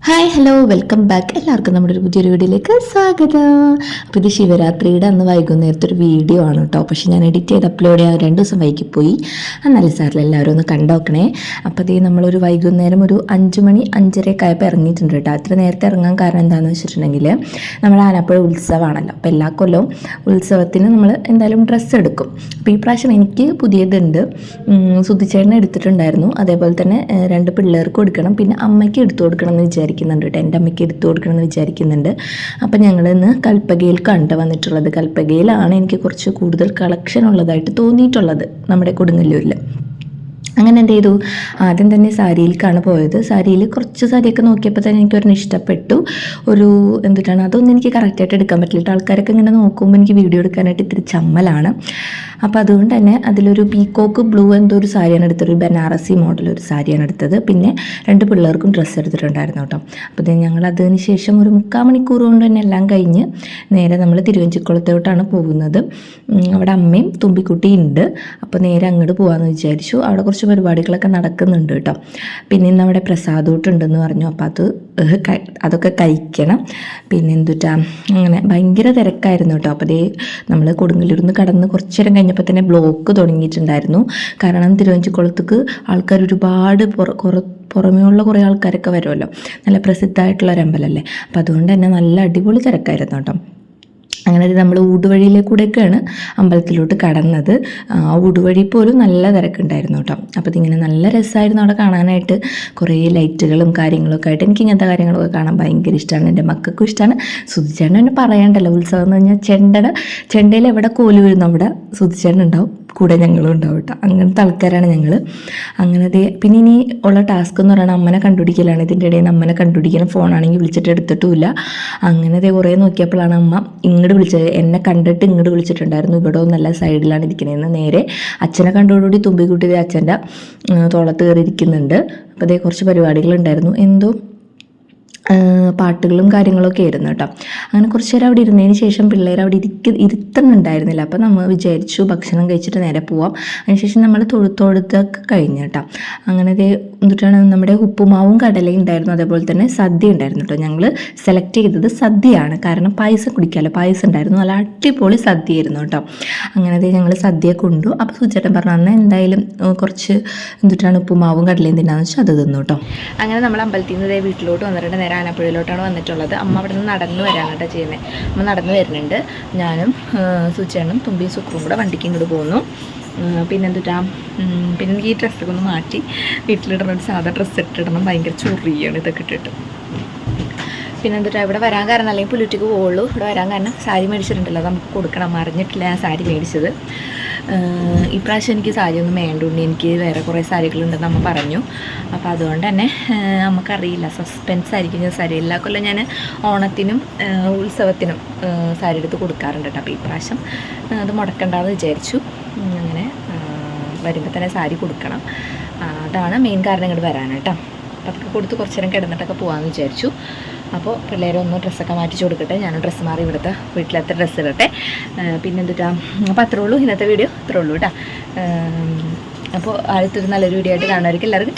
Hi hello welcome back. എല്ലാവർക്കും നമ്മുടെ ഒരു പുതിയൊരു വീഡിയോയിലേക്ക് സ്വാഗതം. അപ്പോൾ ഇത് ശിവരാത്രിയുടെ അന്ന് വൈകുന്നേരത്തെ ഒരു വീഡിയോ ആണ് കേട്ടോ. പക്ഷേ ഞാൻ എഡിറ്റ് ചെയ്ത് അപ്ലോഡ് ചെയ്യാൻ 2 ദിവസം വൈകിപ്പോയി. നല്ല സാറിൽ എല്ലാവരും ഒന്ന് കണ്ടോക്കണേ. അപ്പോൾ ഇത് നമ്മളൊരു വൈകുന്നേരം ഒരു 5 മണി 5:30 ആയപ്പോൾ ഇറങ്ങിയിട്ടുണ്ട് കേട്ടോ. അത്ര നേരത്തെ ഇറങ്ങാൻ കാരണം എന്താണെന്ന് വെച്ചിട്ടുണ്ടെങ്കിൽ നമ്മുടെ ആലപ്പുഴ ഉത്സവമാണല്ലോ. അപ്പോൾ എല്ലാ കൊല്ലവും ഉത്സവത്തിന് നമ്മൾ എന്തായാലും ഡ്രസ്സ് എടുക്കും. അപ്പോൾ ഈ പ്രാവശ്യം എനിക്ക് പുതിയതുണ്ട്. സുധിച്ചേട്ടനെ എടുത്തിട്ടുണ്ടായിരുന്നു. അതേപോലെ തന്നെ 2 പിള്ളേർക്ക് കൊടുക്കണം, പിന്നെ അമ്മയ്ക്ക് എടുത്തു കൊടുക്കണം എന്ന് വിചാരിക്കുന്നുണ്ട് കേട്ടോ. എൻ്റെ അമ്മയ്ക്ക് എടുത്തു കൊടുക്കണമെന്ന് വിചാരിക്കുന്നുണ്ട്. അപ്പം ഞങ്ങൾ ഇന്ന് കൽപ്പകയിൽ വന്നിട്ടുള്ളത്. കൽപ്പകയിലാണ് എനിക്ക് കുറച്ച് കൂടുതൽ കളക്ഷൻ ഉള്ളതായിട്ട് തോന്നിയിട്ടുള്ളത് നമ്മുടെ കൊടുങ്ങല്ലൂരിൽ. അങ്ങനെ എന്ത് ചെയ്തു, ആദ്യം തന്നെ സാരിയിലേക്കാണ് പോയത്. സാരിയിൽ കുറച്ച് സാരിയൊക്കെ നോക്കിയപ്പോൾ തന്നെ എനിക്കൊരെണ്ണം ഇഷ്ടപ്പെട്ടു. എന്തിട്ടാണ് അതൊന്നും എനിക്ക് കറക്റ്റായിട്ട് എടുക്കാൻ പറ്റില്ല. ആൾക്കാരൊക്കെ ഇങ്ങനെ നോക്കുമ്പോൾ എനിക്ക് വീഡിയോ എടുക്കാനായിട്ട് ഇത്തിരി ചമ്മലാണ്. അപ്പോൾ അതുകൊണ്ട് തന്നെ അതിലൊരു പീക്കോക്ക് ബ്ലൂ എന്തോ ഒരു സാരിയാണ് എടുത്തത്. ഒരു ബനാറസി മോഡൽ ഒരു സാരിയാണ് എടുത്തത്. പിന്നെ 2 പിള്ളേർക്കും ഡ്രസ്സ് എടുത്തിട്ടുണ്ടായിരുന്നു കേട്ടോ. അപ്പോൾ ഞങ്ങൾ അതിന് ശേഷം ഒരു 3/4 മണിക്കൂർ കൊണ്ട് തന്നെ എല്ലാം കഴിഞ്ഞ് നേരെ നമ്മൾ തിരുവഞ്ചിക്കുളത്തോട്ടാണ് പോകുന്നത്. അവിടെ അമ്മയും തുമ്പിക്കുട്ടിയും ഉണ്ട്. അപ്പോൾ നേരെ അങ്ങോട്ട് പോകാമെന്ന് വിചാരിച്ചു. അവിടെ കുറച്ച് പരിപാടികളൊക്കെ നടക്കുന്നുണ്ട് കേട്ടോ. പിന്നെ ഇന്ന് അവിടെ പ്രസാദോട്ടുണ്ടെന്ന് പറഞ്ഞു. അപ്പോൾ അതൊക്കെ കഴിക്കണം. പിന്നെ അങ്ങനെ ഭയങ്കര തിരക്കായിരുന്നു കേട്ടോ. അപ്പോൾ നമ്മൾ കൊടുങ്ങല്ലൂരിൽ നിന്ന് കടന്ന് കുറച്ച് നേരം കഴിഞ്ഞപ്പോൾ തന്നെ ബ്ലോക്ക് തുടങ്ങിയിട്ടുണ്ടായിരുന്നു. കാരണം തിരുവഞ്ചിക്കുളത്തേക്ക് ആൾക്കാർ ഒരുപാട് പുറമേയുള്ള കുറേ ആൾക്കാരൊക്കെ വരുമല്ലോ. നല്ല പ്രസിദ്ധമായിട്ടുള്ള ഒരു അമ്പലമല്ലേ. അപ്പോൾ അതുകൊണ്ട് തന്നെ നല്ല അടിപൊളി തിരക്കായിരുന്നു കേട്ടോ. അങ്ങനെ നമ്മൾ ഊടുവഴിയിലേക്കൂടെയൊക്കെയാണ് അമ്പലത്തിലോട്ട് കടന്നത്. ആ ഊടുവഴി പോലും നല്ല തിരക്കുണ്ടായിരുന്നു കേട്ടോ. അപ്പോൾ ഇതിങ്ങനെ നല്ല രസമായിരുന്നു അവിടെ കാണാനായിട്ട്. കുറേ ലൈറ്റുകളും കാര്യങ്ങളൊക്കെ ആയിട്ട് എനിക്ക് ഇങ്ങനത്തെ കാര്യങ്ങളൊക്കെ കാണാൻ ഭയങ്കര ഇഷ്ടമാണ്. എൻ്റെ മക്കൾക്കും ഇഷ്ടമാണ്. സുധിച്ചേട്ടൻ എന്നെ പറയണ്ടല്ലോ. ഉത്സവം എന്ന് പറഞ്ഞാൽ ചെണ്ടയിൽ എവിടെ കോല് വീഴുന്നു അവിടെ സുധിച്ചേട്ടൻ ഉണ്ടാവും, കൂടെ ഞങ്ങളും ഉണ്ടാവും കേട്ടോ. അങ്ങനത്തെ ആൾക്കാരാണ് ഞങ്ങൾ. അങ്ങനത്തെ പിന്നെ ഇനി ഉള്ള ടാസ്ക് എന്ന് പറയുന്നത് അമ്മനെ കണ്ടുപിടിക്കലാണ്. ഇതിൻ്റെ ഇടയിൽ നിന്ന് അമ്മനെ കണ്ടുപിടിക്കണം. ഫോണാണെങ്കിൽ വിളിച്ചിട്ട് എടുത്തിട്ടുമില്ല. അങ്ങനത്തെ കുറേ നോക്കിയപ്പോഴാണ് അമ്മ ഇങ്ങോട്ട് വിളിച്ചത്. എന്നെ കണ്ടിട്ട് ഇങ്ങോട്ട് വിളിച്ചിട്ടുണ്ടായിരുന്നു. ഇവിടെ ഒന്നല്ല, സൈഡിലാണ് ഇരിക്കുന്നതെന്ന്. നേരെ അച്ഛനെ കണ്ടോടുകൂടി തുമ്പിക്കുട്ടി അച്ഛൻ്റെ തോളത്ത് കയറി ഇരിക്കുന്നുണ്ട്. അപ്പോൾ അതേ കുറച്ച് പരിപാടികളുണ്ടായിരുന്നു. എന്തോ പാട്ടുകളും കാര്യങ്ങളൊക്കെ ആയിരുന്നു കേട്ടോ. അങ്ങനെ കുറച്ച് നേരം അവിടെ ഇരുന്നതിന് ശേഷം പിള്ളേർ അവിടെ ഇരുത്തുന്നുണ്ടായിരുന്നില്ല. അപ്പോൾ നമ്മൾ വിചാരിച്ചു ഭക്ഷണം കഴിച്ചിട്ട് നേരെ പോവാം. അതിനുശേഷം നമ്മൾ തൊഴുത്തൊക്കെ കഴിഞ്ഞു കേട്ടോ. അങ്ങനെ എന്നിട്ടാണ് നമ്മുടെ ഉപ്പുമാവും കടലയും ഉണ്ടായിരുന്നു. അതേപോലെ തന്നെ സദ്യ ഉണ്ടായിരുന്നു കേട്ടോ. ഞങ്ങൾ സെലക്ട് ചെയ്തത് സദ്യയാണ്. കാരണം പായസം കുടിക്കാമല്ലോ. പായസം ഉണ്ടായിരുന്നു. നല്ല അടിപൊളി സദ്യ ആയിരുന്നു കേട്ടോ. അങ്ങനെ ഞങ്ങൾ സദ്യ കൊണ്ടു. അപ്പോൾ സുചേട്ടൻ പറഞ്ഞു അന്ന് എന്തായാലും കുറച്ച് ഉപ്പുമാവും കടലയും തിന്നാന്ന് വെച്ചാൽ അത് തിന്നു കേട്ടോ. അങ്ങനെ നമ്മൾ അമ്പലത്തിൽ നിന്ന് വീട്ടിലോട്ട് വന്നിട്ട് നേരെ ആലപ്പുഴയിലോട്ടാണ് വന്നിട്ടുള്ളത്. അമ്മ അവിടെ നിന്ന് നടന്നു വരാണ് കേട്ടോ ചെയ്യുന്നത്. അമ്മ നടന്നു വരുന്നുണ്ട്. ഞാനും സുചേട്ടനും തുമ്പിയും സുക്രും കൂടെ വണ്ടിക്ക് ഇങ്ങോട്ട് പോകുന്നു. പിന്നെ എനിക്ക് ഈ ഡ്രസ്സൊക്കെ ഒന്ന് മാറ്റി വീട്ടിലിടണം. ഒരു സാധാ ഡ്രസ്സ് ഇട്ടിടണം. ഭയങ്കര ചൊറിയാണ് ഇതൊക്കെ ഇട്ടിട്ട്. പിന്നെ ഇവിടെ വരാൻ കാരണം, അല്ലെങ്കിൽ പുല്ലൂറ്റിക്ക് പോകുള്ളൂ. ഇവിടെ വരാൻ കാരണം സാരി മേടിച്ചിട്ടുണ്ടല്ലോ, നമുക്ക് കൊടുക്കണം. അറിഞ്ഞിട്ടില്ല ഞാൻ സാരി മേടിച്ചത്. ഇപ്രാവശ്യം എനിക്ക് സാരിയൊന്നും വേണ്ടുണ്ട്. എനിക്ക് വേറെ കുറേ സാരികളുണ്ടെന്ന് അമ്മ പറഞ്ഞു. അപ്പോൾ അതുകൊണ്ട് തന്നെ നമുക്കറിയില്ല, സസ്പെൻസ് ആയിരിക്കും. ഞാൻ സാരി എല്ലാ കൊല്ലം ഞാൻ ഓണത്തിനും ഉത്സവത്തിനും സാരി എടുത്ത് കൊടുക്കാറുണ്ട് കേട്ടോ. അപ്പോൾ ഇപ്രാവശ്യം അത് മുടക്കണ്ടെന്ന് വിചാരിച്ചു. അങ്ങനെ വരുമ്പോൾ തന്നെ സാരി കൊടുക്കണം. അതാണ് മെയിൻ കാരണം ഇങ്ങോട്ട് വരാൻ കേട്ടോ. അപ്പോൾ അതൊക്കെ കൊടുത്ത് കുറച്ച് നേരം കിടന്നിട്ടൊക്കെ പോകാമെന്ന് വിചാരിച്ചു. അപ്പോൾ പിള്ളേരൊന്ന് ഡ്രസ്സൊക്കെ മാറ്റിച്ച് കൊടുക്കട്ടെ. ഞാനും ഡ്രസ്സ് മാറി ഇവിടുത്തെ വീട്ടിലത്തെ ഡ്രസ്സ് ഇടട്ടെ. പിന്നെ അപ്പോൾ അത്രേ ഉള്ളൂ ഇന്നത്തെ വീഡിയോ. അത്രേ ഉള്ളൂ കേട്ടോ. അപ്പോൾ അടുത്തൊരു നല്ലൊരു വീഡിയോ ആയിട്ട് കാണുമായിരിക്കും. എല്ലാവർക്കും